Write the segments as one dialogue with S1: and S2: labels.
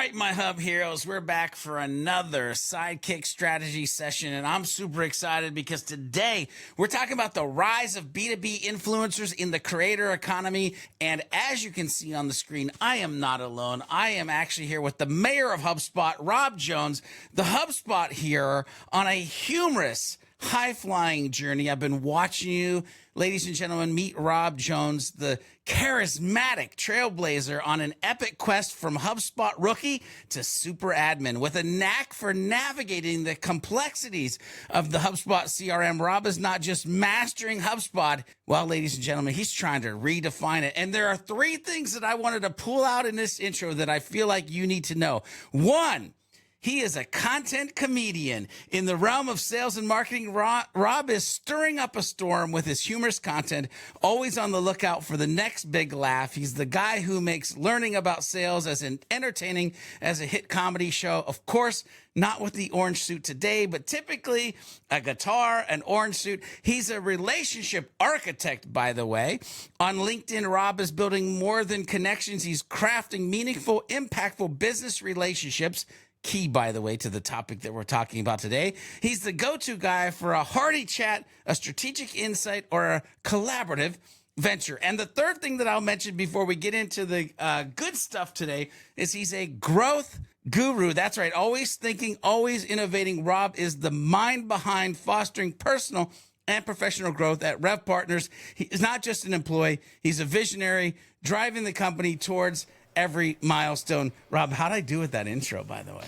S1: right, my Hub Heroes, we're back for another Sidekick Strategy session, and I'm super excited because today we're talking about the rise of B2B influencers in the creator economy. And as you can see on the screen, I am not alone. I am actually here with the mayor of HubSpot, Rob Jones, the HubSpot hero, on a humorous, high-flying journey. I've been watching you, ladies and gentlemen, meet Rob Jones, the charismatic trailblazer on an epic quest from HubSpot rookie to super admin. With a knack for navigating the complexities of the HubSpot CRM, Rob is not just mastering HubSpot. Well, ladies and gentlemen, he's trying to redefine it. And there are three things that I wanted to pull out in this intro that I feel like you need to know. One, he is a content comedian. In the realm of sales and marketing, Rob is stirring up a storm with his humorous content, always on the lookout for the next big laugh. He's the guy who makes learning about sales as entertaining as a hit comedy show. Of course, not with the orange suit today, but typically a guitar, an orange suit. He's a relationship architect, by the way. On LinkedIn, Rob is building more than connections. He's crafting meaningful, impactful business relationships. Key, by the way, to the topic that we're talking about today. He's the go-to guy for a hearty chat, a strategic insight, or a collaborative venture. And the third thing that I'll mention before we get into the good stuff today is he's a growth guru. That's right. Always thinking, always innovating. Rob is the mind behind fostering personal and professional growth at Rev Partners. He is not just an employee. He's a visionary driving the company towards every milestone. Rob, how'd I do with that intro, by the way?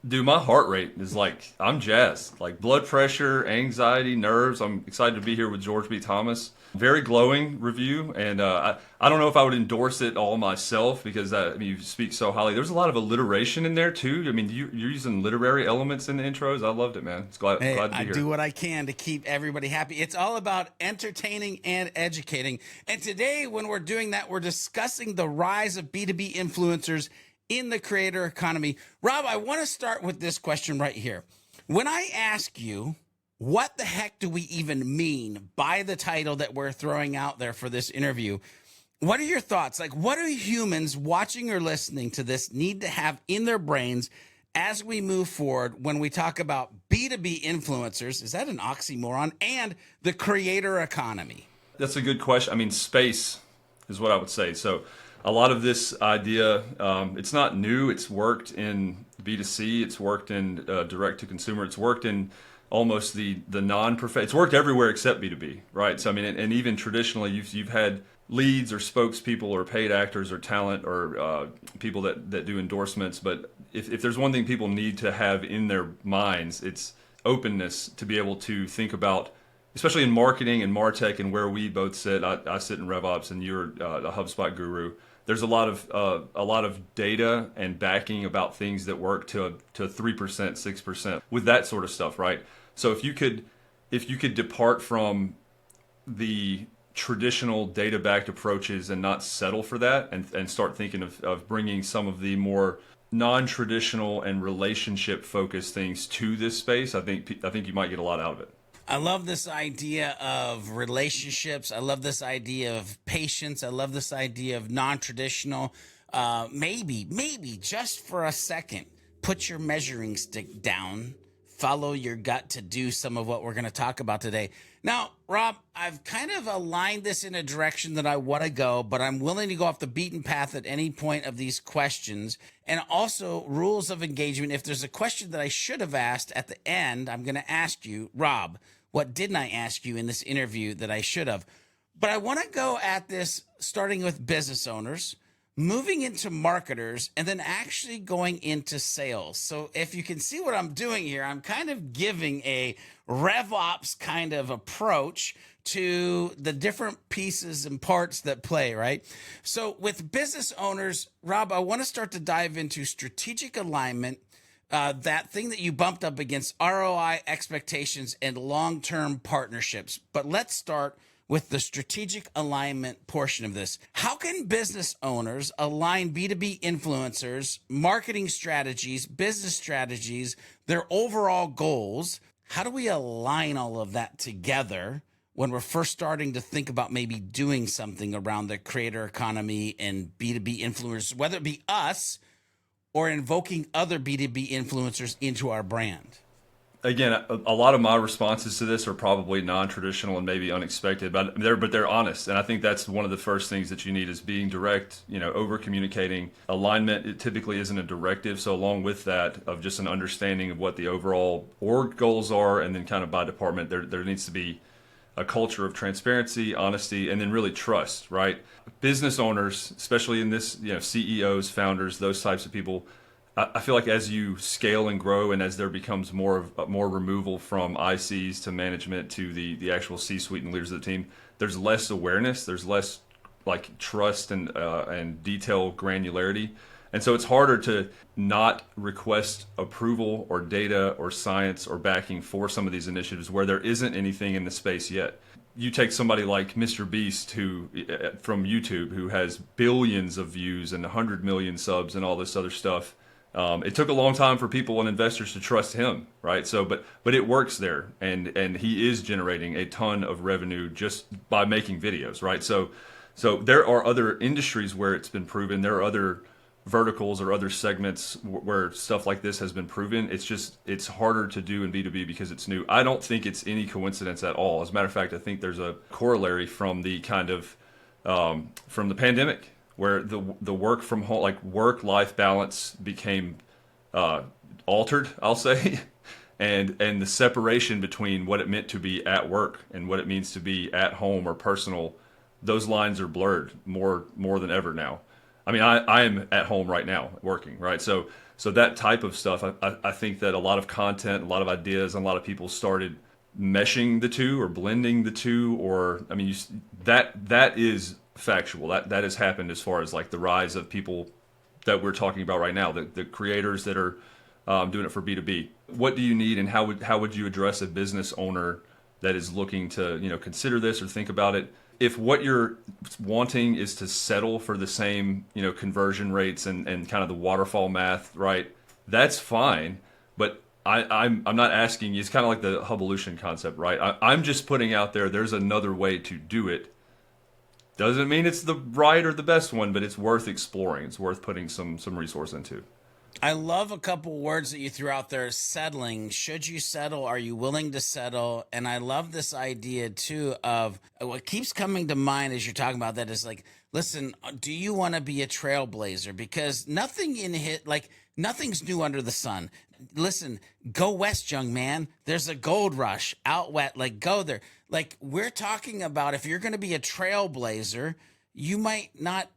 S2: Dude, my heart rate is like, I'm jazzed. Like blood pressure, anxiety, nerves. I'm excited to be here with George B. Thomas. Very glowing review. And I don't know if I would endorse it all myself because you speak so highly. There's a lot of alliteration in there too. I mean, you're using literary elements in the intros. I loved it, man. Glad to be here.
S1: I do what I can to keep everybody happy. It's all about entertaining and educating. And today, when we're doing that, we're discussing the rise of B2B influencers in the creator economy. Rob, I want to start with this question right here. When I ask you, what the heck do we even mean by the title that we're throwing out there for this interview? What are your thoughts? Like, what do humans watching or listening to this need to have in their brains as we move forward when we talk about B2B influencers? Is that an oxymoron? And the creator economy?
S2: That's a good question. I mean, space is what I would say. So a lot of this idea, it's not new. It's worked in B2C. It's worked in direct to consumer. It's worked in almost the non-professional. It's worked everywhere except B2B, right? So I mean, and even traditionally, you've had leads or spokespeople or paid actors or talent or people that do endorsements. But if there's one thing people need to have in their minds, it's openness to be able to think about, especially in marketing and MarTech and where we both sit. I sit in RevOps and you're a HubSpot guru. There's a lot of data and backing about things that work to 3%, 6% with that sort of stuff, right? So if you could depart from the traditional data-backed approaches and not settle for that and start thinking of bringing some of the more non-traditional and relationship-focused things to this space, I think you might get a lot out of it.
S1: I love this idea of relationships. I love this idea of patience. I love this idea of non-traditional. Maybe just for a second, put your measuring stick down, follow your gut to do some of what we're going to talk about today. Now, Rob, I've kind of aligned this in a direction that I want to go, but I'm willing to go off the beaten path at any point of these questions. And also rules of engagement. If there's a question that I should have asked at the end, I'm going to ask you, Rob, what didn't I ask you in this interview that I should have? But I want to go at this starting with business owners, moving into marketers, and then actually going into sales. So if you can see what I'm doing here, I'm kind of giving a RevOps kind of approach to the different pieces and parts that play, right? So with business owners, Rob, I want to start to dive into strategic alignment, that thing that you bumped up against, ROI expectations and long-term partnerships. But let's start with the strategic alignment portion of this. How can business owners align B2B influencers, marketing strategies, business strategies, their overall goals? How do we align all of that together when we're first starting to think about maybe doing something around the creator economy and B2B influencers, whether it be us or invoking other B2B influencers into our brand?
S2: Again, a lot of my responses to this are probably non-traditional and maybe unexpected, but they're honest, and I think that's one of the first things that you need is being direct. Over communicating. Alignment, it typically isn't a directive, so along with that of just an understanding of what the overall org goals are, and then kind of by department, there needs to be a culture of transparency, honesty, and then really trust. Right? Business owners, especially in this, CEOs, founders, those types of people. I feel like as you scale and grow, and as there becomes more removal from ICs to management to the actual C-suite and leaders of the team, there's less awareness, there's less like trust and detail granularity, and so it's harder to not request approval or data or science or backing for some of these initiatives where there isn't anything in the space yet. You take somebody like Mr. Beast, who from YouTube, who has billions of views and 100 million subs and all this other stuff. It took a long time for people and investors to trust him, right? So, but it works there, and he is generating a ton of revenue just by making videos, right? So there are other industries where it's been proven. There are other verticals or other segments where stuff like this has been proven. It's harder to do in B2B because it's new. I don't think it's any coincidence at all. As a matter of fact, I think there's a corollary from the kind of from the pandemic, where the work from home, like work-life balance, became altered, I'll say, and the separation between what it meant to be at work and what it means to be at home or personal, those lines are blurred more than ever now. I mean, I am at home right now working, right? So that type of stuff, I think that a lot of content, a lot of ideas, and a lot of people started meshing the two or blending the two, or I mean, that is factual. That has happened as far as like the rise of people that we're talking about right now, the creators that are doing it for B2B. What do you need, and how would you address a business owner that is looking to consider this or think about it? If what you're wanting is to settle for the same conversion rates and kind of the waterfall math, right? That's fine, but I'm not asking you. It's kind of like the Hubvolution concept, right? I'm just putting out there's another way to do it. Doesn't mean it's the right or the best one, but it's worth exploring. It's worth putting some resource into.
S1: I love a couple words that you threw out there. Settling. Should you settle? Are you willing to settle? And I love this idea too of what keeps coming to mind as you're talking about that is like, listen, do you want to be a trailblazer? Because nothing's new under the sun. Listen, go west, young man. There's a gold rush out west. Like, go there. Like, we're talking about if you're going to be a trailblazer, you might not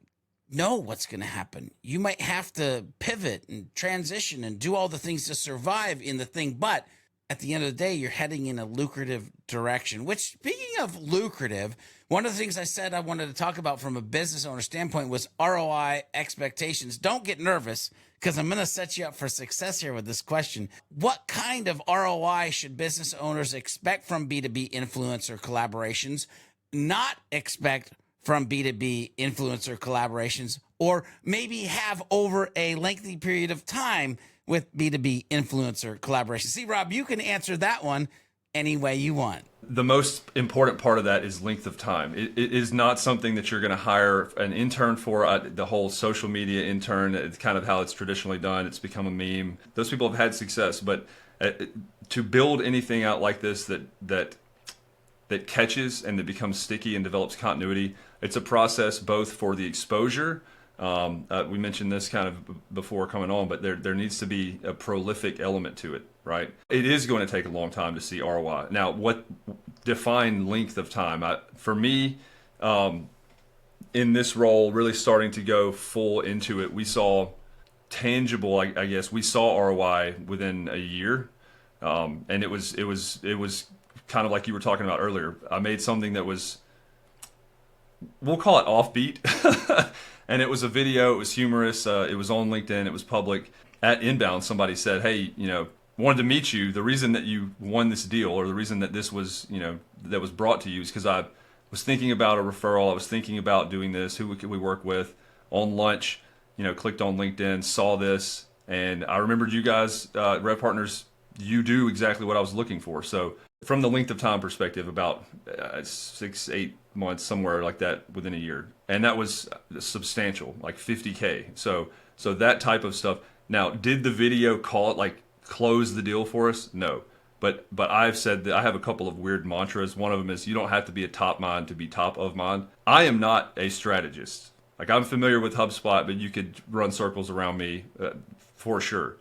S1: know what's going to happen. You might have to pivot and transition and do all the things to survive in the thing. But at the end of the day, you're heading in a lucrative direction, which, speaking of lucrative, one of the things I said I wanted to talk about from a business owner standpoint was ROI expectations. Don't get nervous, because I'm going to set you up for success here with this question. What kind of ROI should business owners expect from B2B influencer collaborations, not expect from B2B influencer collaborations, or maybe have over a lengthy period of time with B2B influencer collaborations? See, Rob, you can answer that one any way you want.
S2: The most important part of that is length of time. It is not something that you're going to hire an intern for. The whole social media intern, it's kind of how it's traditionally done. It's become a meme. Those people have had success, but to build anything out like this that catches and that becomes sticky and develops continuity, it's a process both for the exposure. We mentioned this kind of before coming on, but there needs to be a prolific element to it, right? It is going to take a long time to see ROI. Now, what define length of time? For me, in this role, really starting to go full into it, we saw tangible, I guess, we saw ROI within a year. And it was kind of like you were talking about earlier. I made something that was, we'll call it offbeat. And it was a video, it was humorous, it was on LinkedIn, it was public. At Inbound, somebody said, hey, wanted to meet you. The reason that you won this deal, or the reason that this was, that was brought to you, is because I was thinking about a referral. I was thinking about doing this. Who could we work with? On lunch, clicked on LinkedIn, saw this, and I remembered you guys, Rev Partners, you do exactly what I was looking for. So from the length of time perspective, about 6-8 months, somewhere like that, within a year. And that was substantial, like $50K. So that type of stuff. Now, did the video close the deal for us? No. But I've said that I have a couple of weird mantras. One of them is you don't have to be a top mind to be top of mind. I am not a strategist. Like, I'm familiar with HubSpot, but you could run circles around me for sure.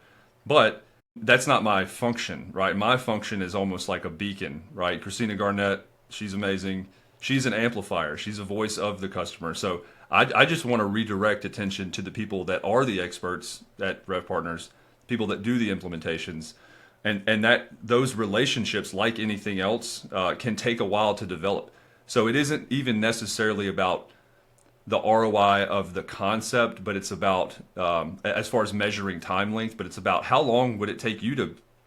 S2: But that's not my function, right? My function is almost like a beacon, right? Christina Garnett, she's amazing. She's an amplifier. She's a voice of the customer. So I just want to redirect attention to the people that are the experts at Rev Partners, people that do the implementations, and that those relationships, like anything else, can take a while to develop. So it isn't even necessarily about the ROI of the concept, but it's about, as far as measuring time length, but it's about how long would it take you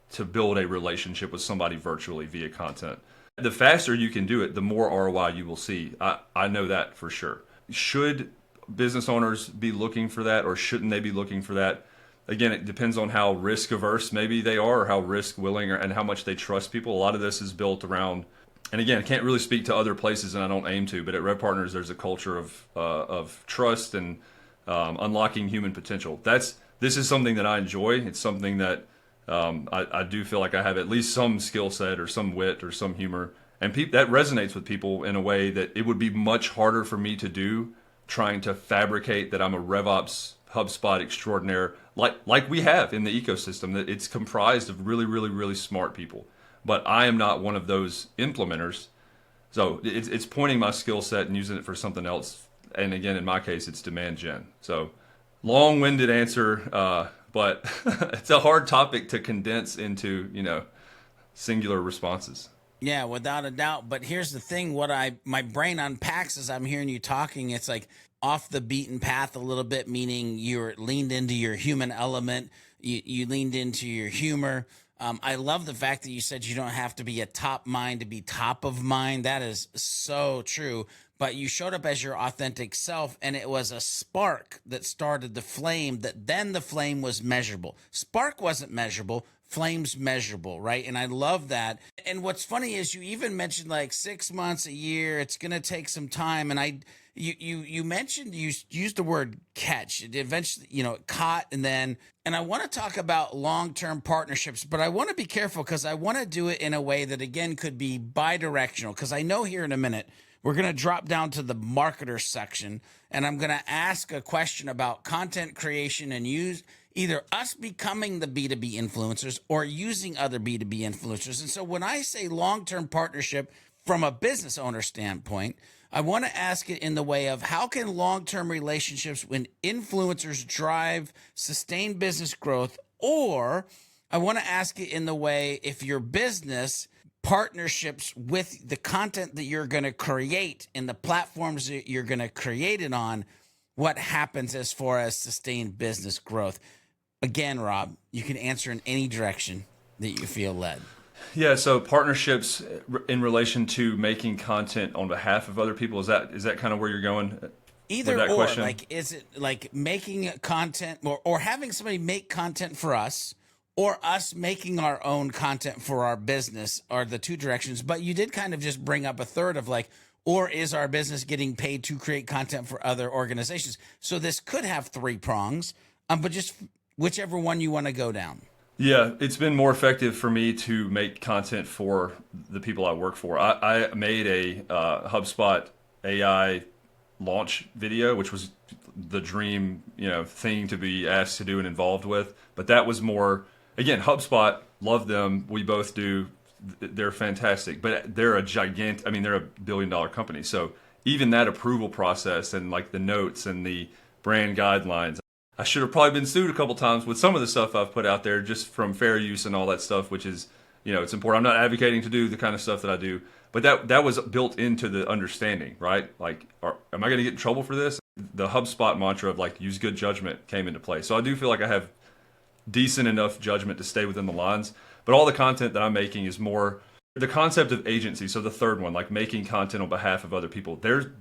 S2: to build a relationship with somebody virtually via content. The faster you can do it, the more ROI you will see. I know that for sure. Should business owners be looking for that, or shouldn't they be looking for that? Again, it depends on how risk averse maybe they are, or how risk willing, and how much they trust people. A lot of this is built around, and again, I can't really speak to other places, and I don't aim to, but at Rev Partners, there's a culture of trust and unlocking human potential. This is something that I enjoy. It's something that I do feel like I have at least some skill set or some wit or some humor, and that resonates with people in a way that it would be much harder for me to do, trying to fabricate that I'm a RevOps HubSpot extraordinaire, like we have in the ecosystem, that it's comprised of really, really, really smart people. But I am not one of those implementers. So it's pointing my skill set and using it for something else. And again, in my case, it's demand gen. So long-winded answer, but it's a hard topic to condense into, singular responses.
S1: Yeah, without a doubt. But here's the thing: my brain unpacks as I'm hearing you talking. It's like off the beaten path a little bit, meaning you're leaned into your human element. You leaned into your humor. I love the fact that you said you don't have to be a top mind to be top of mind. That is so true. But you showed up as your authentic self, and it was a spark that started the flame, that then the flame was measurable. Spark wasn't measurable. Flame's measurable, right? And I love that. And what's funny is you even mentioned like 6 months, a year, it's going to take some time. And you mentioned, you used the word catch. It eventually, it caught. And I want to talk about long-term partnerships, but I want to be careful because I want to do it in a way that, again, could be bi-directional. Because I know here in a minute, we're going to drop down to the marketer section, and I'm going to ask a question about content creation and use either us becoming the B2B influencers or using other B2B influencers. And so when I say long-term partnership from a business owner standpoint, I want to ask it in the way of how can long-term relationships when influencers drive sustained business growth, or I want to ask it in the way if your business partnerships with the content that you're going to create and the platforms that you're going to create it on, what happens as far as sustained business growth? Again, Rob, you can answer in any direction that you feel led.
S2: Yeah, so partnerships in relation to making content on behalf of other people, is that kind of where you're going?
S1: Either
S2: with that
S1: or,
S2: question?
S1: like, is it like making content or having somebody make content for us, or us making our own content for our business, are the two directions. But you did kind of just bring up a third of like, or is our business getting paid to create content for other organizations? So this could have three prongs, but just whichever one you want to go down.
S2: Yeah, it's been more effective for me to make content for the people I work for. I made a HubSpot AI launch video, which was the dream, thing to be asked to do and involved with. But that was more, again, HubSpot, love them. We both do. They're fantastic, but they're a gigantic, they're a billion-dollar company. So even that approval process and like the notes and the brand guidelines, I should have probably been sued a couple times with some of the stuff I've put out there just from fair use and all that stuff, which is, it's important. I'm not advocating to do the kind of stuff that I do, but that was built into the understanding, right? Like, am I going to get in trouble for this? The HubSpot mantra of like, use good judgment came into play. So I do feel like I have decent enough judgment to stay within the lines, but all the content that I'm making is more the concept of agency. So the third one, like making content on behalf of other people,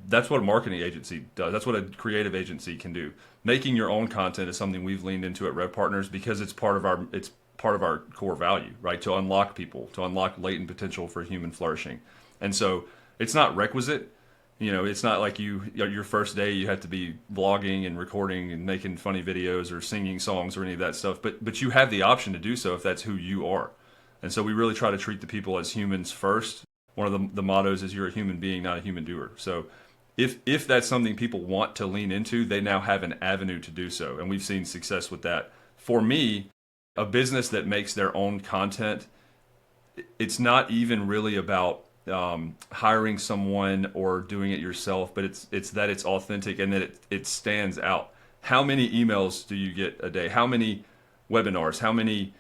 S2: that's what a marketing agency does. That's what a creative agency can do. Making your own content is something we've leaned into at Rev Partners because it's part of our core value, right? To unlock people, to unlock latent potential for human flourishing. And so it's not requisite, It's not like your first day you have to be vlogging and recording and making funny videos or singing songs or any of that stuff. But you have the option to do so if that's who you are. And so we really try to treat the people as humans first. One of the mottos is you're a human being, not a human doer. So if that's something people want to lean into, they now have an avenue to do so. And we've seen success with that. For me, a business that makes their own content, it's not even really about hiring someone or doing it yourself, but it's that it's authentic and that it stands out. How many emails do you get a day? How many webinars? How many,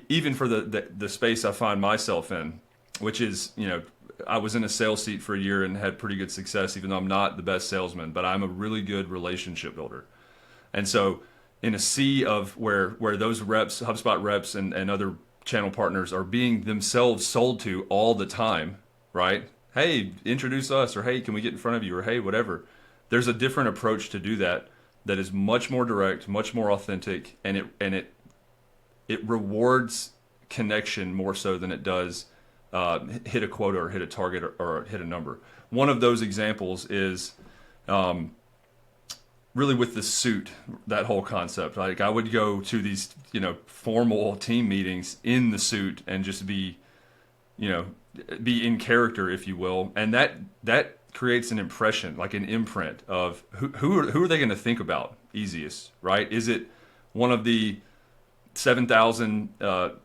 S2: even for the space I find myself in, which is, I was in a sales seat for a year and had pretty good success, even though I'm not the best salesman, but I'm a really good relationship builder. And so in a sea of where those reps, HubSpot reps and other channel partners are being themselves sold to all the time, right? Hey, introduce us, or hey, can we get in front of you, or hey, whatever. There's a different approach to do that is much more direct, much more authentic, and it rewards connection more so than it does hit a quota or hit a target or hit a number. One of those examples is really with the suit, that whole concept. Like I would go to these, formal team meetings in the suit and just be in character, if you will. And that creates an impression, like an imprint of who are they going to think about easiest, right? Is it one of the 7,000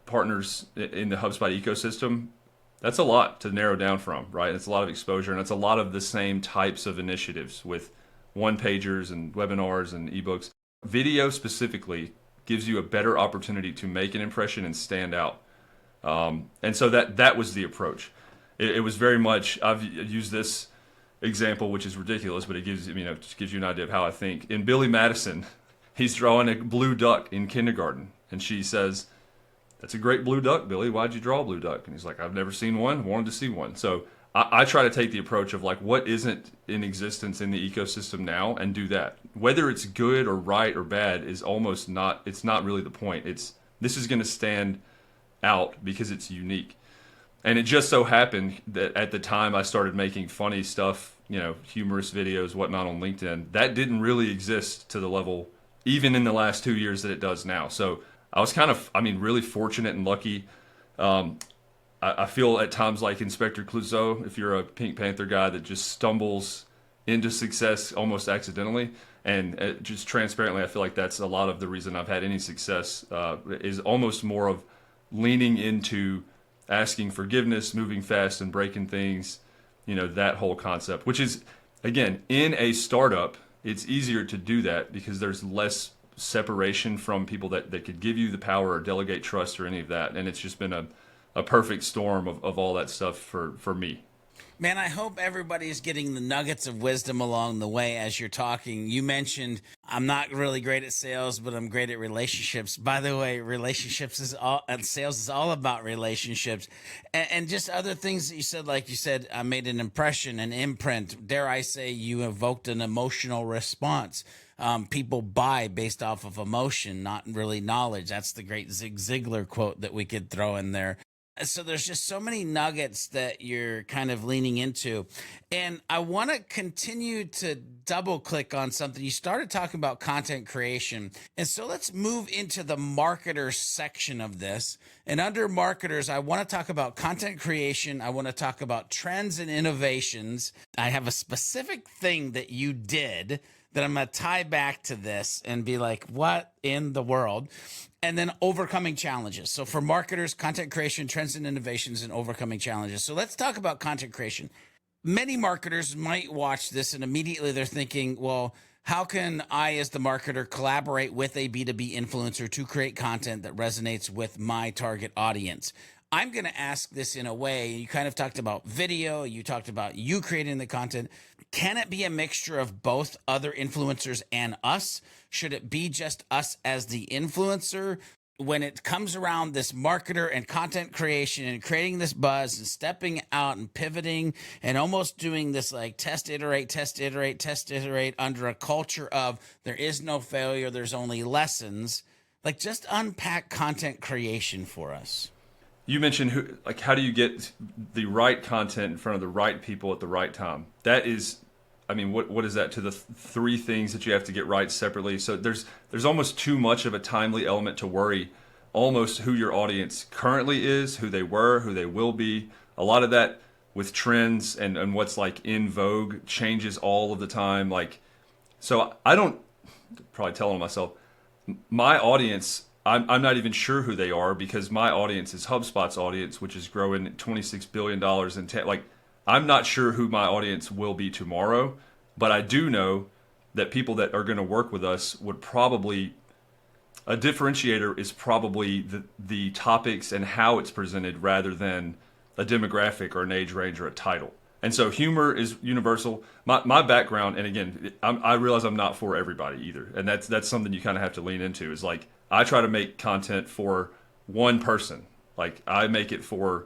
S2: partners in the HubSpot ecosystem? That's a lot to narrow down from, right? It's a lot of exposure, and it's a lot of the same types of initiatives with one-pagers and webinars and ebooks. Video specifically gives you a better opportunity to make an impression and stand out. And so that was the approach. It was very much, I've used this example, which is ridiculous, but it gives, just gives you an idea of how I think. In Billy Madison, he's drawing a blue duck in kindergarten, and she says, "That's a great blue duck, Billy. Why'd you draw a blue duck?" And he's like, "I've never seen one, wanted to see one." So I try to take the approach of like, what isn't in existence in the ecosystem now, and do that. Whether it's good or right or bad is almost not, it's not really the point. This is going to stand out because it's unique. And it just so happened that at the time I started making funny stuff, humorous videos, whatnot on LinkedIn, that didn't really exist to the level, even in the last 2 years, that it does now. So I was really fortunate and lucky. I feel at times like Inspector Clouseau, if you're a Pink Panther guy that just stumbles into success almost accidentally. And just transparently, I feel like that's a lot of the reason I've had any success, is almost more of leaning into asking forgiveness, moving fast and breaking things, that whole concept, which is, again, in a startup, it's easier to do that because there's less separation from people that could give you the power or delegate trust or any of that. And it's just been a perfect storm of all that stuff for me.
S1: Man, I hope everybody's getting the nuggets of wisdom along the way as you're talking. You mentioned, I'm not really great at sales, but I'm great at relationships. By the way, relationships is all, and sales is all about relationships. And just other things that you said, like you said, I made an impression, an imprint. Dare I say, you evoked an emotional response. People buy based off of emotion, not really knowledge. That's the great Zig Ziglar quote that we could throw in there. So there's just so many nuggets that you're kind of leaning into. And I want to continue to double click on something. You started talking about content creation. And so let's move into the marketer section of this. And under marketers, I want to talk about content creation. I want to talk about trends and innovations. I have a specific thing that you did that I'm going to tie back to this and be like, what in the world? And then overcoming challenges. So for marketers, content creation, trends and innovations, and overcoming challenges. So let's talk about content creation. Many marketers might watch this and immediately they're thinking, well, how can I, as the marketer, collaborate with a B2B influencer to create content that resonates with my target audience? I'm going to ask this in a way, you kind of talked about video, you talked about you creating the content. Can it be a mixture of both other influencers and us? Should it be just us as the influencer? When it comes around this marketer and content creation and creating this buzz and stepping out and pivoting and almost doing this like test, iterate, test, iterate, test, iterate under a culture of there is no failure, there's only lessons. Like, just unpack content creation for us.
S2: You mentioned how do you get the right content in front of the right people at the right time? That is I mean, what is that to the three things that you have to get right separately? So there's almost too much of a timely element to worry almost who your audience currently is, who they were, who they will be. A lot of that with trends and what's like in vogue changes all of the time. Like, so I don't, probably telling myself, my audience, I'm not even sure who they are because my audience is HubSpot's audience, which is growing $26 billion in like, I'm not sure who my audience will be tomorrow, but I do know that people that are going to work with us would probably, a differentiator is probably the topics and how it's presented rather than a demographic or an age range or a title. And so humor is universal. My background, and again, I realize I'm not for everybody either. And that's something you kind of have to lean into is like, I try to make content for one person. Like I make it for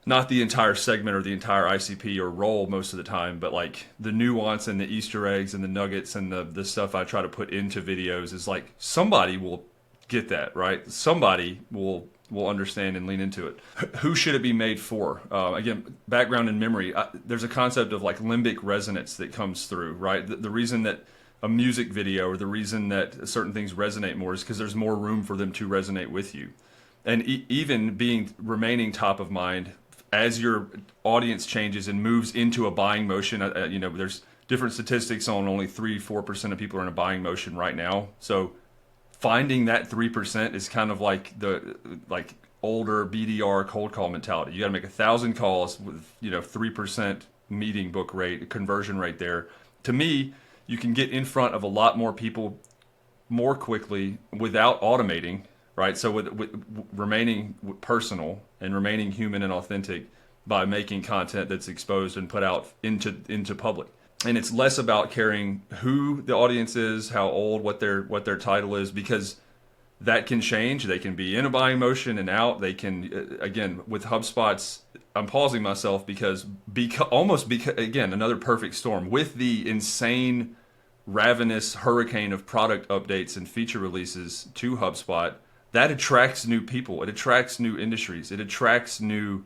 S2: not the entire segment or the entire ICP or role most of the time, but like the nuance and the Easter eggs and the nuggets and the stuff I try to put into videos is like somebody will get that, right? Somebody will understand and lean into it. Who should it be made for? Again, background and memory. There's a concept of like limbic resonance that comes through, right? The reason that a music video or the reason that certain things resonate more is because there's more room for them to resonate with you. And even remaining top of mind as your audience changes and moves into a buying motion, there's different statistics on only 3-4% of people are in a buying motion right now. So finding that 3% is kind of like the older BDR cold call mentality. You got to make 1,000 calls with 3% meeting book rate, conversion rate there. To me, you can get in front of a lot more people more quickly without automating, right? So with remaining personal and remaining human and authentic by making content that's exposed and put out into public. And it's less about caring who the audience is, how old, what their title is, because that can change. They can be in a buying motion and out. They can, again, with HubSpot's, I'm pausing myself because again, another perfect storm with the insane, ravenous hurricane of product updates and feature releases to HubSpot. That attracts new people. It attracts new industries. It attracts new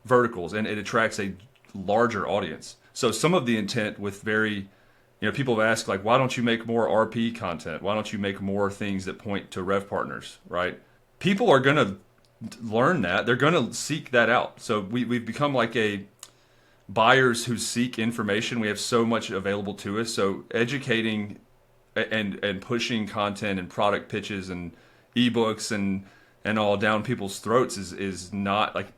S2: verticals, and it attracts a larger audience. So some of the intent with people have asked, like, why don't you make more RP content? Why don't you make more things that point to rev partners, right? People are going to learn that. They're going to seek that out. So we've become like a buyers who seek information. We have so much available to us. So educating and pushing content and product pitches and ebooks and all down people's throats is not like,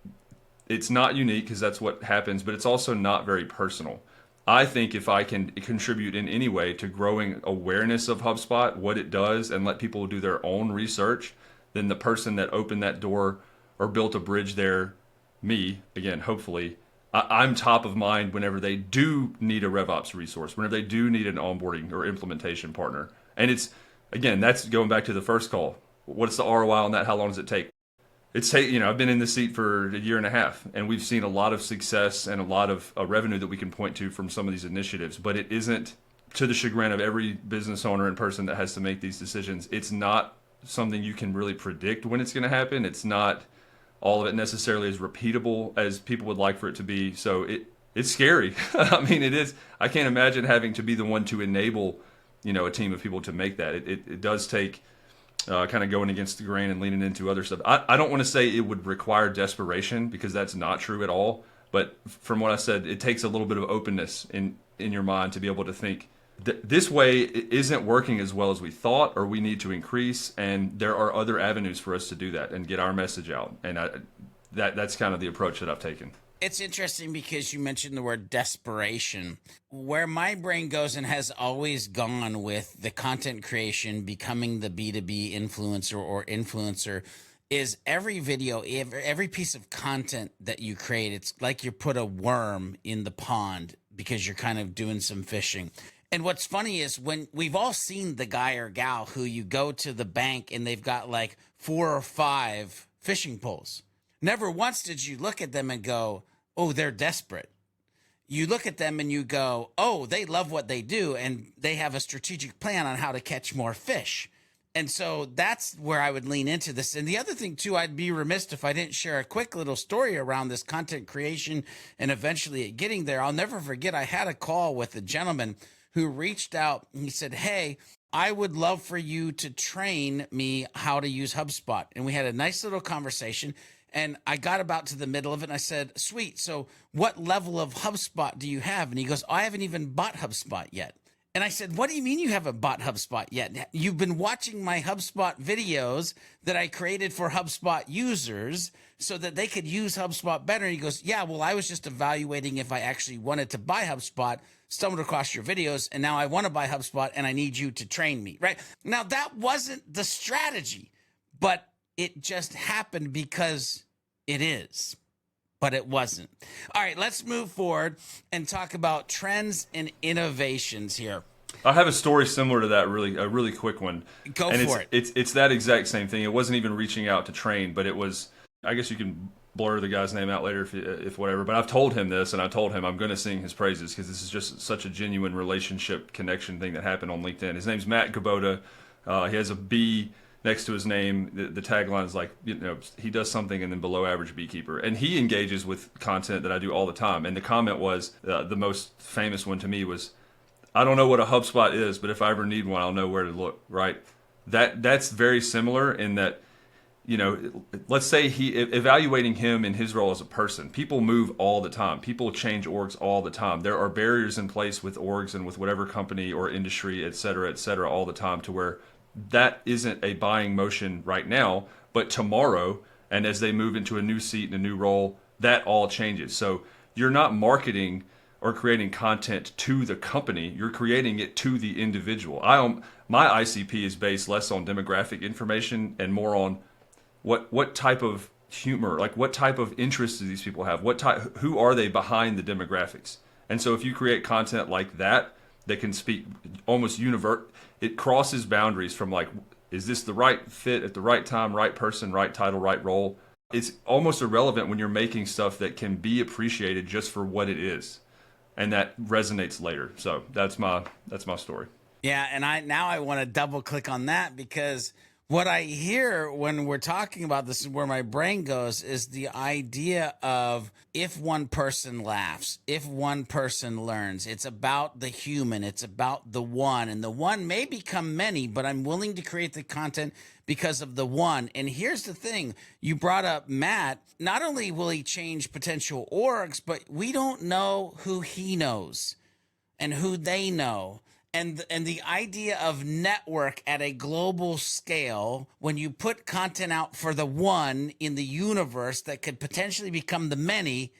S2: it's not unique because that's what happens, but it's also not very personal. I think if I can contribute in any way to growing awareness of HubSpot, what it does, and let people do their own research, then the person that opened that door or built a bridge there, me, again, hopefully, I'm top of mind whenever they do need a RevOps resource, whenever they do need an onboarding or implementation partner. And it's, again, that's going back to the first call. What's the ROI on that? How long does it take? I've been in this seat for a year and a half, and we've seen a lot of success and a lot of revenue that we can point to from some of these initiatives. But it isn't, to the chagrin of every business owner and person that has to make these decisions, it's not something you can really predict when it's going to happen. It's not all of it necessarily as repeatable as people would like for it to be. So it's scary. I mean, it is. I can't imagine having to be the one to enable, a team of people to make that. It does take kind of going against the grain and leaning into other stuff. I don't want to say it would require desperation because that's not true at all. But from what I said, it takes a little bit of openness in your mind to be able to think this way isn't working as well as we thought, or we need to increase. And there are other avenues for us to do that and get our message out. And that's kind of the approach that I've taken.
S1: It's interesting because you mentioned the word desperation. Where my brain goes and has always gone with the content creation, becoming the B2B influencer or influencer, is every video, every piece of content that you create, it's like you put a worm in the pond because you're kind of doing some fishing. And what's funny is when we've all seen the guy or gal who you go to the bank and they've got like 4 or 5 fishing poles. Never once did you look at them and go, oh, they're desperate. You look at them and you go, oh, they love what they do and they have a strategic plan on how to catch more fish. And so that's where I would lean into this. And the other thing, too, I'd be remiss if I didn't share a quick little story around this content creation and eventually getting there. I'll never forget, I had a call with a gentleman who reached out. And he said, hey, I would love for you to train me how to use HubSpot. And we had a nice little conversation. And I got about to the middle of it and I said, sweet. So what level of HubSpot do you have? And he goes, I haven't even bought HubSpot yet. And I said, what do you mean you haven't bought HubSpot yet? You've been watching my HubSpot videos that I created for HubSpot users so that they could use HubSpot better. And he goes, yeah, well, I was just evaluating if I actually wanted to buy HubSpot, stumbled across your videos, and now I want to buy HubSpot and I need you to train me, right? Now, that wasn't the strategy, but it just happened because it is. But it wasn't. All right, let's move forward and talk about trends and innovations here.
S2: I have a story similar to that, a really quick one.
S1: Go for it.
S2: It's that exact same thing. It wasn't even reaching out to train, but it was, I guess you can blur the guy's name out later if whatever, but I've told him this, and I told him I'm going to sing his praises because this is just such a genuine relationship connection thing that happened on LinkedIn. His name's Matt Gabota. He has a B next to his name. The tagline is like, he does something and then below average beekeeper. And he engages with content that I do all the time. And the comment was, the most famous one to me was, I don't know what a HubSpot is, but if I ever need one, I'll know where to look, right? That's very similar in that, let's say evaluating him in his role as a person. People move all the time. People change orgs all the time. There are barriers in place with orgs and with whatever company or industry, et cetera, all the time to where that isn't a buying motion right now, but tomorrow, and as they move into a new seat and a new role, that all changes. So you're not marketing or creating content to the company, you're creating it to the individual. My ICP is based less on demographic information and more on what type of humor, like what type of interests do these people have? Who are they behind the demographics? And so if you create content like that can speak almost it crosses boundaries from like, is this the right fit at the right time, right person, right title, right role? It's almost irrelevant when you're making stuff that can be appreciated just for what it is. And that resonates later. So that's my story.
S1: Yeah, and I want to double click on that because what I hear when we're talking about this and where my brain goes is the idea of if one person laughs, if one person learns, it's about the human, it's about the one, and the one may become many, but I'm willing to create the content because of the one. And here's the thing, you brought up Matt. Not only will he change potential orgs, but we don't know who he knows and who they know. And the idea of network at a global scale, when you put content out for the one in the universe that could potentially become the many,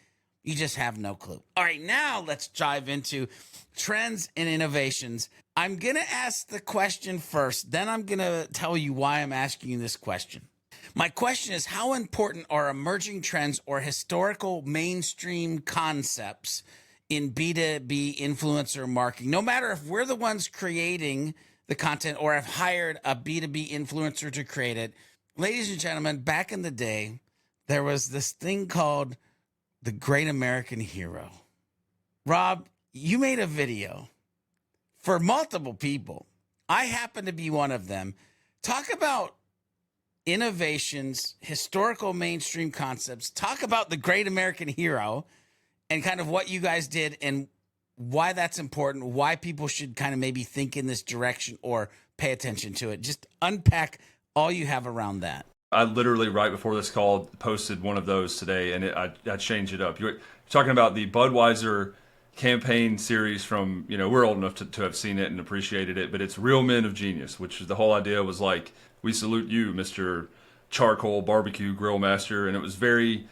S1: you just have no clue. All right, now let's dive into trends and innovations. I'm going to ask the question first, then I'm going to tell you why I'm asking you this question. My question is, how important are emerging trends or historical mainstream concepts in B2B influencer marketing? No matter if we're the ones creating the content or have hired a B2B influencer to create it. Ladies and gentlemen, back in the day, there was this thing called the Great American Hero. Rob, you made a video for multiple people. I happen to be one of them. Talk about innovations, historical mainstream concepts. Talk about the Great American Hero and kind of what you guys did and why that's important, why people should kind of maybe think in this direction or pay attention to it. Just unpack all you have around that.
S2: I literally, right before this call, posted one of those today, and I changed it up. You're talking about the Budweiser campaign series from, we're old enough to have seen it and appreciated it, but it's Real Men of Genius, which the whole idea was like, we salute you, Mr. Charcoal Barbecue Grill Master, and it was very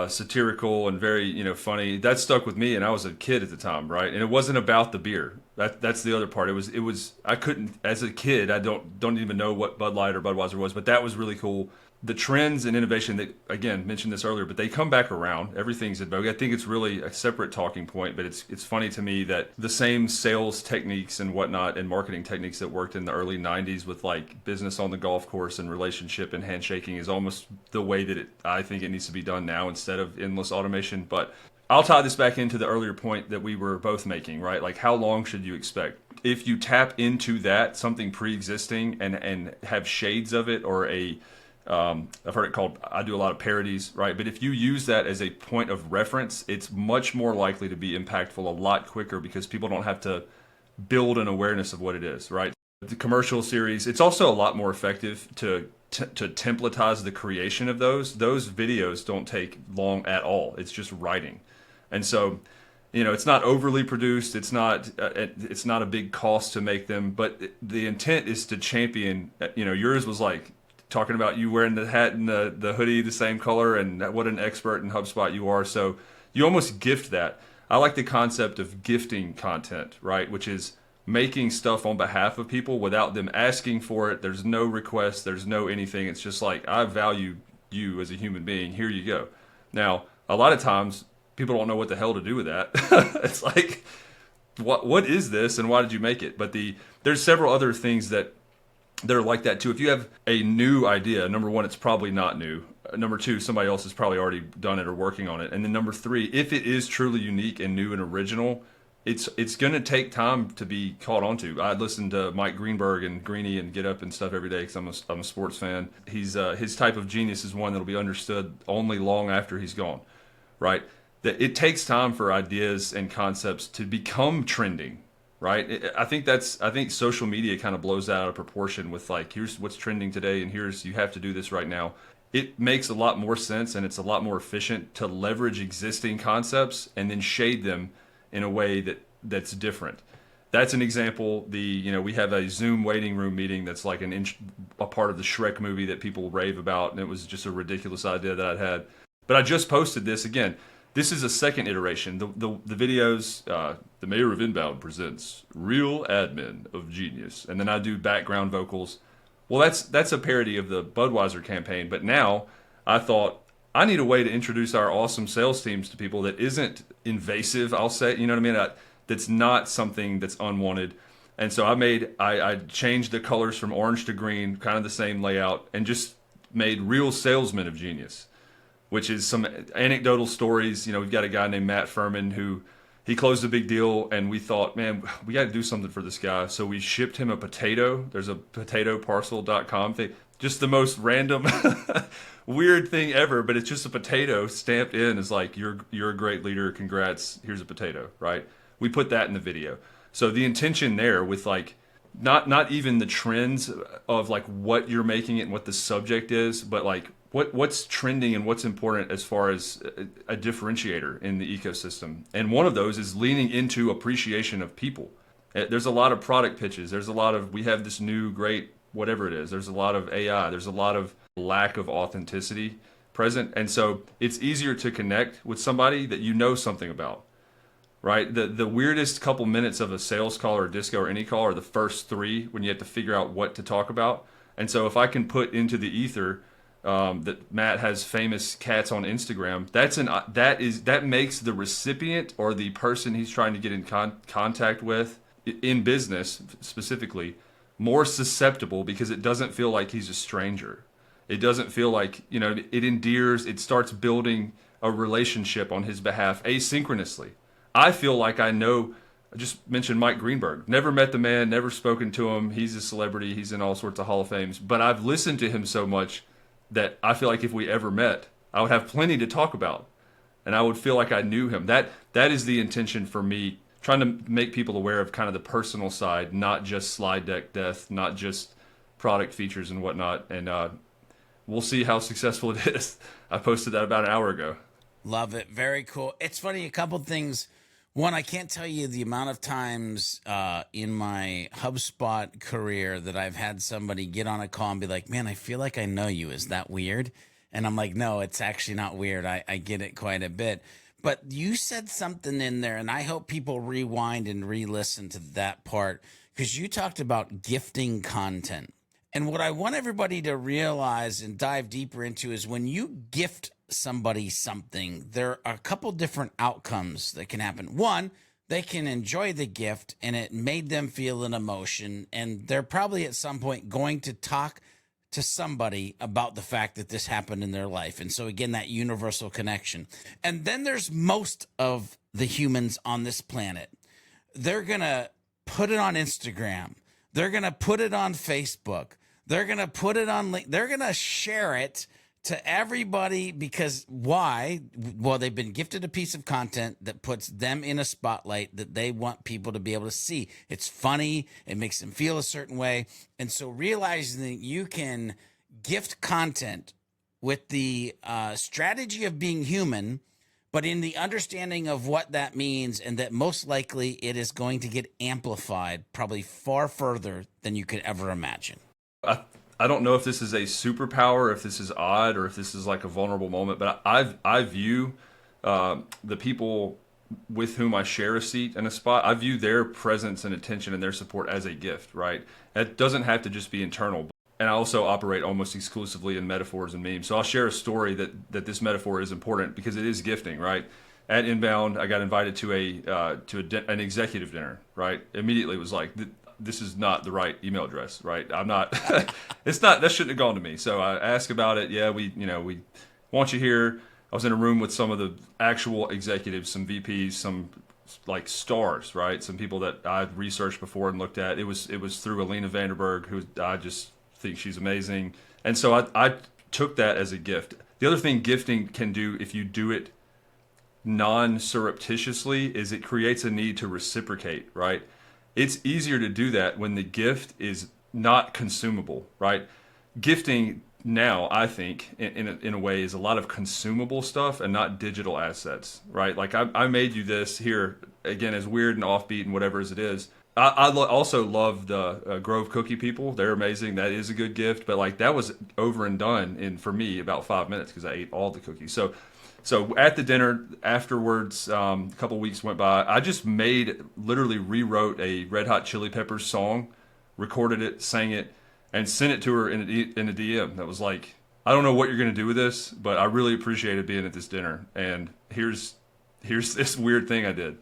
S2: satirical and very funny. That stuck with me, and I was a kid at the time, right? And it wasn't about the beer. That's the other part. It was I couldn't, as a kid, I don't even know what Bud Light or Budweiser was, but that was really cool. The trends and innovation that, again, mentioned this earlier, but they come back around. Everything's in vogue. I think it's really a separate talking point, but it's funny to me that the same sales techniques and whatnot and marketing techniques that worked in the early 90s with like business on the golf course and relationship and handshaking is almost the way that I think it needs to be done now instead of endless automation. But I'll tie this back into the earlier point that we were both making, right? Like, how long should you expect? If you tap into that, something pre-existing, and have shades of it, or I've heard it called, I do a lot of parodies, right? But if you use that as a point of reference, it's much more likely to be impactful a lot quicker, because people don't have to build an awareness of what it is, right? The commercial series, it's also a lot more effective to templatize the creation of those. Those videos don't take long at all. It's just writing. And so, it's not overly produced. It's not a big cost to make them, but the intent is to champion. Yours was like talking about you wearing the hat and the hoodie the same color, and what an expert in HubSpot you are. So you almost gift that. I like the concept of gifting content, right? Which is making stuff on behalf of people without them asking for it. There's no request. There's no anything. It's just like, I value you as a human being. Here you go. Now, a lot of times people don't know what the hell to do with that. It's like, what is this, and why did you make it? But there's several other things that are like that too. If you have a new idea, number one, it's probably not new. Number two, somebody else has probably already done it or working on it. And then number three, if it is truly unique and new and original, it's going to take time to be caught onto. I listen to Mike Greenberg and Greeny and Get Up and stuff every day because I'm a sports fan. His type of genius is one that'll be understood only long after he's gone, right? That it takes time for ideas and concepts to become trending, right? I think social media kind of blows that out of proportion with like, here's what's trending today, and you have to do this right now. It makes a lot more sense, and it's a lot more efficient to leverage existing concepts and then shade them in a way that's different. That's an example. We have a Zoom waiting room meeting that's like a part of the Shrek movie that people rave about, and it was just a ridiculous idea that I'd had. But I just posted this again. This is a second iteration. The videos, the Mayor of Inbound presents Real Admin of Genius, and then I do background vocals. Well, that's a parody of the Budweiser campaign, but now I thought I need a way to introduce our awesome sales teams to people that isn't invasive, I'll say, you know what I mean? That's not something that's unwanted. And so I changed the colors from orange to green, kind of the same layout, and just made Real Salesmen of Genius, which is some anecdotal stories. We've got a guy named Matt Furman who he closed a big deal, and we thought, man, we got to do something for this guy. So we shipped him a potato. There's a potatoparcel.com thing. Just the most random, weird thing ever, but it's just a potato stamped in as like, you're a great leader. Congrats. Here's a potato, right? We put that in the video. So the intention there with like, not even the trends of like what you're making it and what the subject is, but like what's trending and what's important as far as a differentiator in the ecosystem. And one of those is leaning into appreciation of people. There's a lot of product pitches. There's a lot of, we have this new great whatever it is. There's a lot of AI. There's a lot of lack of authenticity present. And so it's easier to connect with somebody that you know something about. Right? The weirdest couple minutes of a sales call or a disco or any call are the first three when you have to figure out what to talk about. And so if I can put into the ether that Matt has famous cats on Instagram, that makes the recipient or the person he's trying to get in contact with in business specifically more susceptible, because it doesn't feel like he's a stranger. It doesn't feel like, it endears, it starts building a relationship on his behalf asynchronously. I feel like I just mentioned Mike Greenberg. Never met the man, never spoken to him. He's a celebrity. He's in all sorts of Hall of Fames. But I've listened to him so much that I feel like if we ever met, I would have plenty to talk about. And I would feel like I knew him. That is the intention for me, trying to make people aware of kind of the personal side, not just slide deck death, not just product features and whatnot. And we'll see how successful it is. I posted that about an hour ago.
S1: Love it. Very cool. It's funny, a couple things. One, I can't tell you the amount of times in my HubSpot career that I've had somebody get on a call and be like, man, I feel like I know you. Is that weird? And I'm like, no, it's actually not weird. I get it quite a bit. But you said something in there, and I hope people rewind and re-listen to that part, because you talked about gifting content. And what I want everybody to realize and dive deeper into is when you gift somebody something, there are a couple different outcomes that can happen. One, they can enjoy the gift and it made them feel an emotion, and they're probably at some point going to talk to somebody about the fact that this happened in their life. And so, again, that universal connection. And then there's most of the humans on this planet. They're going to put it on Instagram. They're going to put it on Facebook. They're going to put it on LinkedIn. They're going to share it to everybody because why? Well, they've been gifted a piece of content that puts them in a spotlight that they want people to be able to see. It's funny. It makes them feel a certain way. And so realizing that you can gift content with the strategy of being human, but in the understanding of what that means, and that most likely it is going to get amplified probably far further than you could ever imagine.
S2: I don't know if this is a superpower, if this is odd, or if this is like a vulnerable moment, but I view the people with whom I share a seat in a spot, I view their presence and attention and their support as a gift, right? It doesn't have to just be internal. And I also operate almost exclusively in metaphors and memes. So I'll share a story that this metaphor is important because it is gifting, right? At Inbound, I got invited to an executive dinner, right? Immediately was like, this is not the right email address, right? I'm not, it's not, that shouldn't have gone to me. So I asked about it. Yeah, we want you here. I was in a room with some of the actual executives, some VPs, some like stars, right? Some people that I've researched before and looked at. It was through Alina Vanderberg, who I just think she's amazing. And so I took that as a gift. The other thing gifting can do if you do it non-surreptitiously is it creates a need to reciprocate, right? It's easier to do that when the gift is not consumable, right? Gifting now, I think, in a way, is a lot of consumable stuff and not digital assets, right? Like I made you this here, again, as weird and offbeat and whatever as it is. I also love the Grove Cookie people. They're amazing. That is a good gift. But like that was over and done in, for me, about 5 minutes because I ate all the cookies. So at the dinner afterwards, a couple weeks went by. I just literally rewrote a Red Hot Chili Peppers song, recorded it, sang it, and sent it to her in a DM. That was like, I don't know what you're going to do with this, but I really appreciated being at this dinner. And here's this weird thing I did.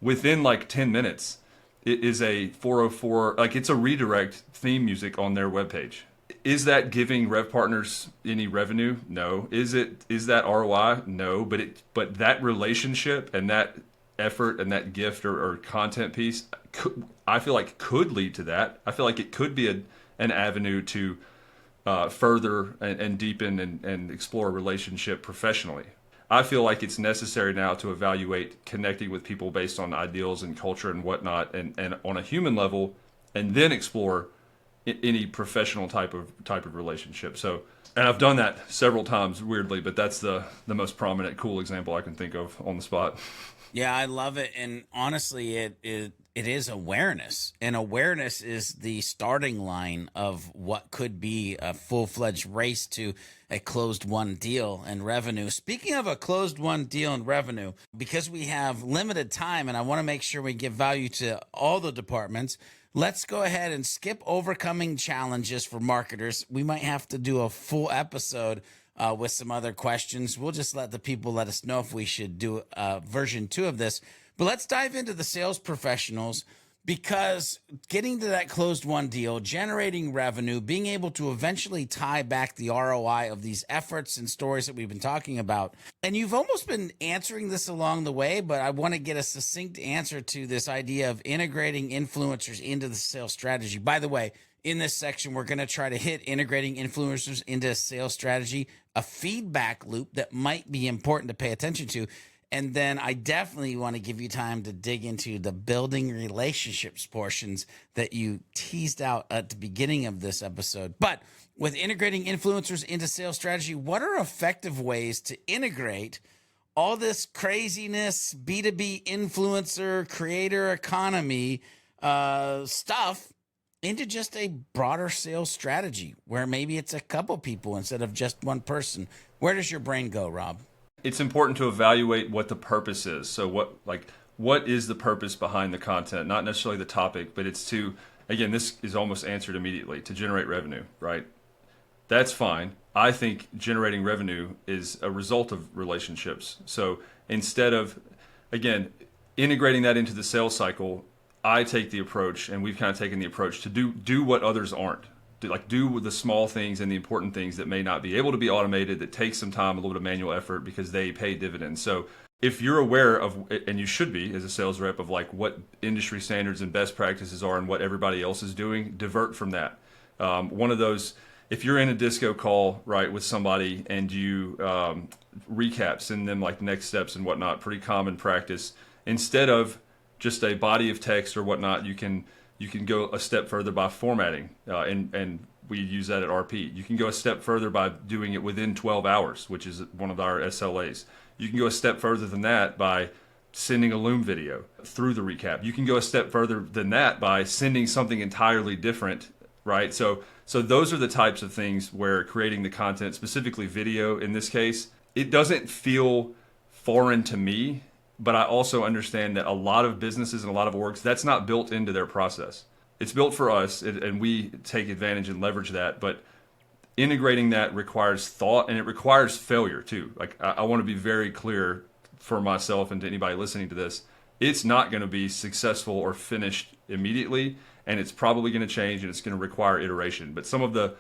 S2: Within like 10 minutes, it is a 404, like it's a redirect theme music on their webpage. Is that giving Rev Partners any revenue? No. Is that ROI? No. But that relationship and that effort and that gift or content piece, I feel like could lead to that. I feel like it could be an avenue to further and deepen and explore a relationship professionally. I feel like it's necessary now to evaluate connecting with people based on ideals and culture and whatnot, and on a human level, and then explore any professional type of relationship. So, and I've done that several times, weirdly, but that's the most prominent, cool example I can think of on the spot.
S1: Yeah, I love it. And honestly, it is awareness. And awareness is the starting line of what could be a full-fledged race to a closed-won deal and revenue. Speaking of a closed-won deal and revenue, because we have limited time and I want to make sure we give value to all the departments, let's go ahead and skip overcoming challenges for marketers. We might have to do a full episode with some other questions. We'll just let the people let us know if we should do version 2 of this. But let's dive into the sales professionals, because getting to that closed-won deal, generating revenue, being able to eventually tie back the ROI of these efforts and stories that we've been talking about. And you've almost been answering this along the way, but I want to get a succinct answer to this idea of integrating influencers into the sales strategy. By the way, in this section, we're going to try to hit integrating influencers into a sales strategy, a feedback loop that might be important to pay attention to. And then I definitely want to give you time to dig into the building relationships portions that you teased out at the beginning of this episode. But with integrating influencers into sales strategy, what are effective ways to integrate all this craziness, B2B influencer, creator economy stuff into just a broader sales strategy where maybe it's a couple people instead of just one person? Where does your brain go, Rob?
S2: It's important to evaluate what the purpose is. So what is the purpose behind the content? Not necessarily the topic, but it's to, again, this is almost answered immediately, to generate revenue, right? That's fine. I think generating revenue is a result of relationships. So instead of, again, integrating that into the sales cycle, I take the approach, and we've kind of taken the approach to do what others aren't do the small things and the important things that may not be able to be automated, that take some time, a little bit of manual effort, because they pay dividends. So if you're aware of, and you should be as a sales rep, of like what industry standards and best practices are and what everybody else is doing, divert from that. One of those, if you're in a disco call, right, with somebody and you recap, send them like next steps and whatnot, pretty common practice. Instead of just a body of text or whatnot, you can go a step further by formatting, and we use that at RP. You can go a step further by doing it within 12 hours, which is one of our SLAs. You can go a step further than that by sending a Loom video through the recap. You can go a step further than that by sending something entirely different, right? So those are the types of things where creating the content, specifically video in this case, it doesn't feel foreign to me, but I also understand that a lot of businesses and a lot of orgs, that's not built into their process. It's built for us, and we take advantage and leverage that, but integrating that requires thought, and it requires failure too. Like, I want to be very clear for myself and to anybody listening to this. It's not going to be successful or finished immediately, and it's probably going to change, and it's going to require iteration. But some of the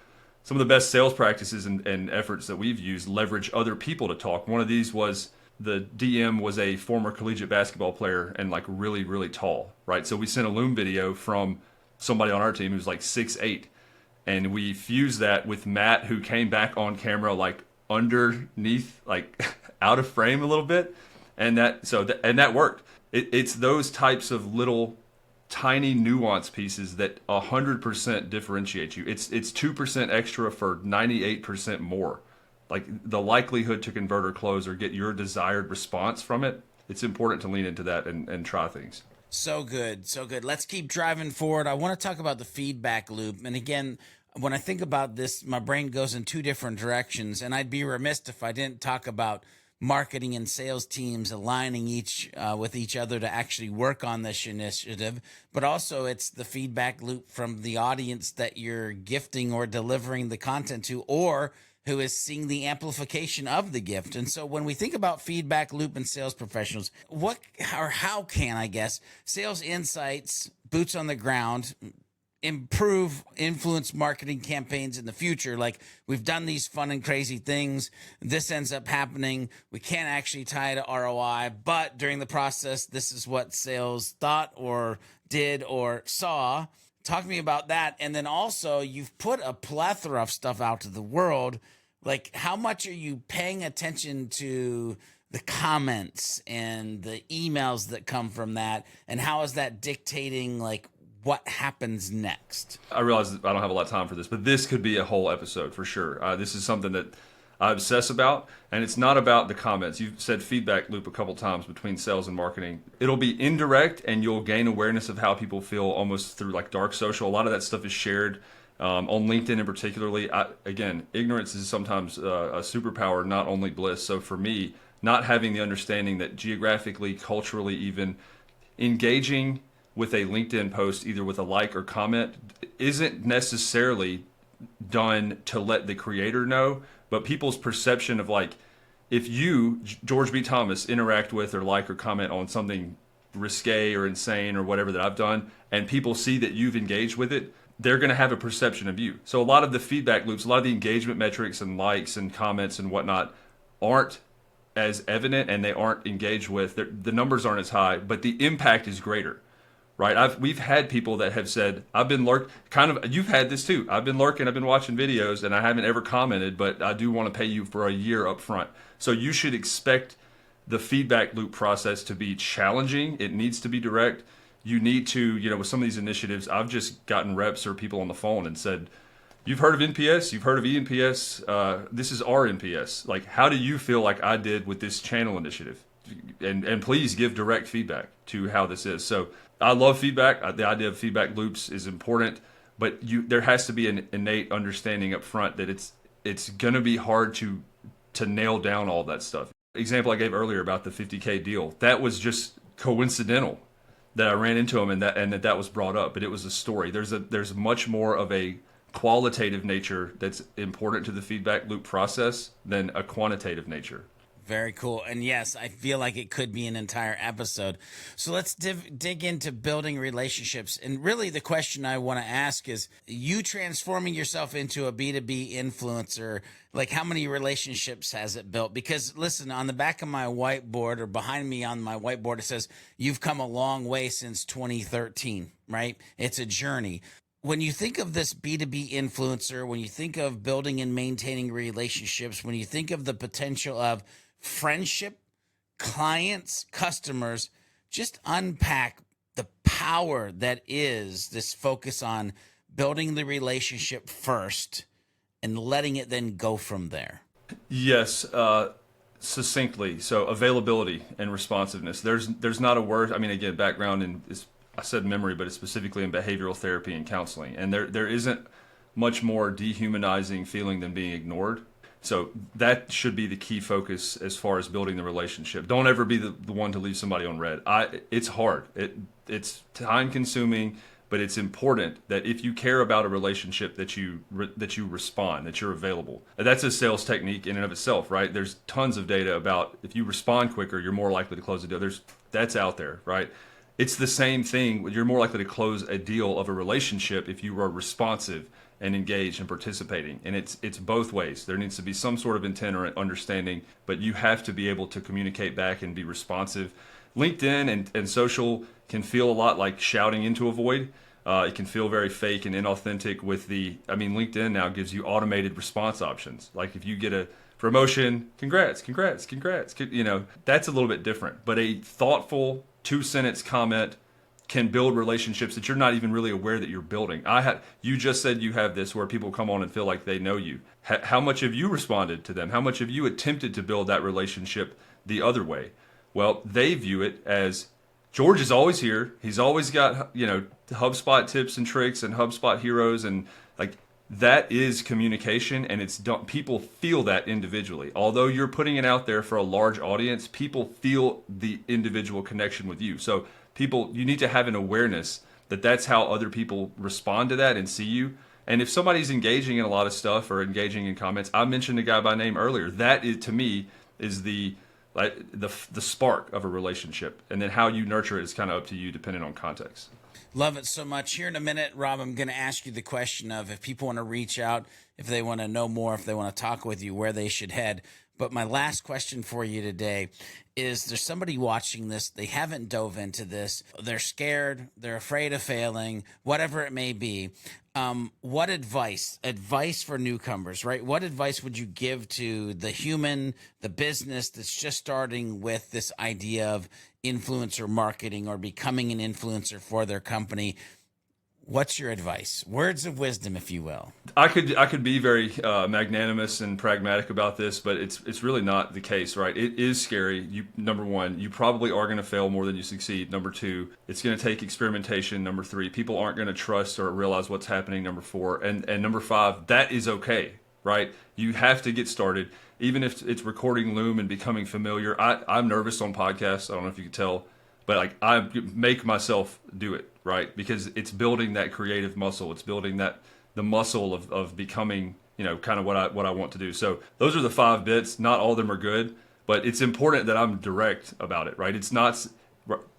S2: best sales practices and efforts that we've used leverage other people to talk. One of these was the DM was a former collegiate basketball player and like really, really tall, right? So we sent a Loom video from somebody on our team who's like 6'8", and we fused that with Matt, who came back on camera like underneath, like out of frame a little bit, and that worked. It's those types of little tiny nuance pieces that 100% differentiate you. It's 2% extra for 98% more. Like the likelihood to convert or close or get your desired response from it, it's important to lean into that and try things.
S1: So good, so good. Let's keep driving forward. I want to talk about the feedback loop. And again, when I think about this, my brain goes in two different directions. And I'd be remiss if I didn't talk about marketing and sales teams aligning with each other to actually work on this initiative. But also it's the feedback loop from the audience that you're gifting or delivering the content to, or who is seeing the amplification of the gift. And so when we think about feedback loop and sales professionals, how can, I guess, sales insights, boots on the ground, improve influence marketing campaigns in the future? Like, we've done these fun and crazy things. This ends up happening. We can't actually tie it to ROI, but during the process, this is what sales thought or did or saw. Talk to me about that. And then also, you've put a plethora of stuff out to the world. Like, how much are you paying attention to the comments and the emails that come from that? And how is that dictating, like, what happens next?
S2: I realize that I don't have a lot of time for this, but this could be a whole episode for sure. This is something that I obsess about, and it's not about the comments. You've said feedback loop a couple times between sales and marketing. It'll be indirect, and you'll gain awareness of how people feel almost through like dark social. A lot of that stuff is shared on LinkedIn in particularly. Again, ignorance is sometimes a superpower, not only bliss. So for me, not having the understanding that geographically, culturally, even engaging with a LinkedIn post, either with a like or comment, isn't necessarily done to let the creator know, but people's perception of, like, if you, George B. Thomas, interact with or like or comment on something risque or insane or whatever that I've done, and people see that you've engaged with it, they're going to have a perception of you. So a lot of the feedback loops, a lot of the engagement metrics and likes and comments and whatnot aren't as evident, and they aren't engaged with. The numbers aren't as high, but the impact is greater. Right, we've had people that have said, "I've been lurking." You've had this too. I've been lurking. I've been watching videos, and I haven't ever commented, but I do want to pay you for a year up front. So you should expect the feedback loop process to be challenging. It needs to be direct. You need to, with some of these initiatives, I've just gotten reps or people on the phone and said, "You've heard of NPS? You've heard of ENPS? This is our NPS. Like, how do you feel like I did with this channel initiative? And please give direct feedback to how this is." So I love feedback. The idea of feedback loops is important, but there has to be an innate understanding up front that it's going to be hard to nail down all that stuff. Example I gave earlier about the $50K deal, that was just coincidental that I ran into him and that was brought up, but it was a story. There's much more of a qualitative nature that's important to the feedback loop process than a quantitative nature.
S1: Very cool. And yes, I feel like it could be an entire episode. So let's dig into building relationships. And really, the question I want to ask is, you transforming yourself into a B2B influencer, like how many relationships has it built? Because listen, on the back of my whiteboard or behind me on my whiteboard, it says, you've come a long way since 2013, right? It's a journey. When you think of this B2B influencer, when you think of building and maintaining relationships, when you think of the potential of friendship, clients, customers, just unpack the power that is this focus on building the relationship first and letting it then go from there.
S2: Yes, succinctly. So availability and responsiveness. There's not a word. I mean, again, background in I said memory, but it's specifically in behavioral therapy and counseling. And there isn't much more dehumanizing feeling than being ignored. So that should be the key focus as far as building the relationship. Don't ever be the one to leave somebody on red. It's hard. It's time consuming, but it's important that if you care about a relationship that you respond, that you're available. And that's a sales technique in and of itself, right? There's tons of data about if you respond quicker, you're more likely to close a deal. That's out there, right? It's the same thing. You're more likely to close a deal of a relationship if you are responsive and engaged and participating. And it's both ways. There needs to be some sort of intent or understanding, but you have to be able to communicate back and be responsive. LinkedIn and social can feel a lot like shouting into a void. It can feel very fake and inauthentic LinkedIn now gives you automated response options. Like if you get a promotion, congrats. That's a little bit different. But a thoughtful 2-sentence comment can build relationships that you're not even really aware that you're building. You just said you have this where people come on and feel like they know you. How much have you responded to them? How much have you attempted to build that relationship the other way? Well, they view it as George is always here. He's always got, HubSpot tips and tricks and HubSpot heroes, and like that is communication, and people feel that individually. Although you're putting it out there for a large audience, people feel the individual connection with you. So you need to have an awareness that that's how other people respond to that and see you. And if somebody's engaging in a lot of stuff or engaging in comments, I mentioned a guy by name earlier. That is, to me, is the spark of a relationship. And then how you nurture it is kind of up to you, depending on context.
S1: Love it so much. Here in a minute, Rob, I'm going to ask you the question of if people want to reach out, if they want to know more, if they want to talk with you, where they should head. But my last question for you today is, there's somebody watching this, they haven't dove into this, they're scared, they're afraid of failing, whatever it may be. What advice for newcomers, right? What advice would you give to the human, the business that's just starting with this idea of influencer marketing or becoming an influencer for their company? What's your advice? Words of wisdom, if you will.
S2: I could be very magnanimous and pragmatic about this, but it's really not the case, right? It is scary. Number one, you probably are going to fail more than you succeed. Number two, it's going to take experimentation. Number three, people aren't going to trust or realize what's happening. Number four, and number five, that is okay, right? You have to get started, even if it's recording Loom and becoming familiar. I'm nervous on podcasts. I don't know if you can tell, but I make myself do it, right? Because it's building that creative muscle. It's building the muscle of becoming, kind of what I want to do. So those are the 5 bits. Not all of them are good, but it's important that I'm direct about it, right? It's not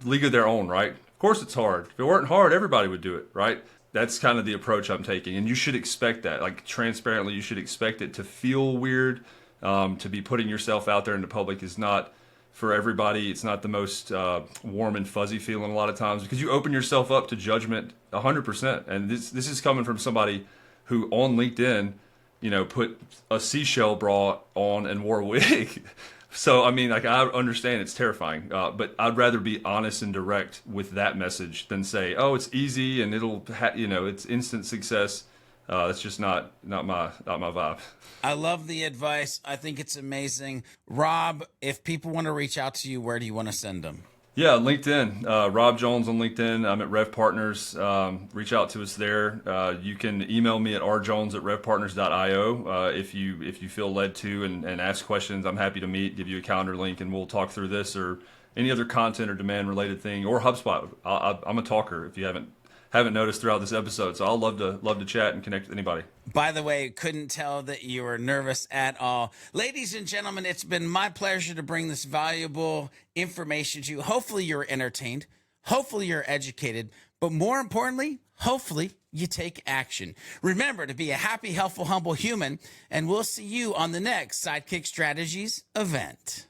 S2: league of their own, right? Of course it's hard. If it weren't hard, everybody would do it, right? That's kind of the approach I'm taking. And you should expect that, transparently, you should expect it to feel weird. To be putting yourself out there in the public is not for everybody. It's not the most warm and fuzzy feeling a lot of times, because you open yourself up to judgment 100%. And this is coming from somebody who on LinkedIn, put a seashell bra on and wore a wig. So, I understand it's terrifying, but I'd rather be honest and direct with that message than say, oh, it's easy and it's instant success. That's just not my vibe.
S1: I love the advice. I think it's amazing. Rob, if people want to reach out to you, where do you want to send them?
S2: Yeah, LinkedIn. Rob Jones on LinkedIn. I'm at Rev Partners. Reach out to us there. You can email me at rjones@revpartners.io if you feel led to and ask questions. I'm happy to meet, give you a calendar link, and we'll talk through this or any other content or demand related thing, or HubSpot. I'm a talker. If you haven't haven't noticed throughout this episode. So I'll love to chat and connect with anybody.
S1: By the way, couldn't tell that you were nervous at all. Ladies and gentlemen, it's been my pleasure to bring this valuable information to you. Hopefully you're entertained. Hopefully you're educated. But more importantly, hopefully you take action. Remember to be a happy, helpful, humble human, and we'll see you on the next Sidekick Strategies event.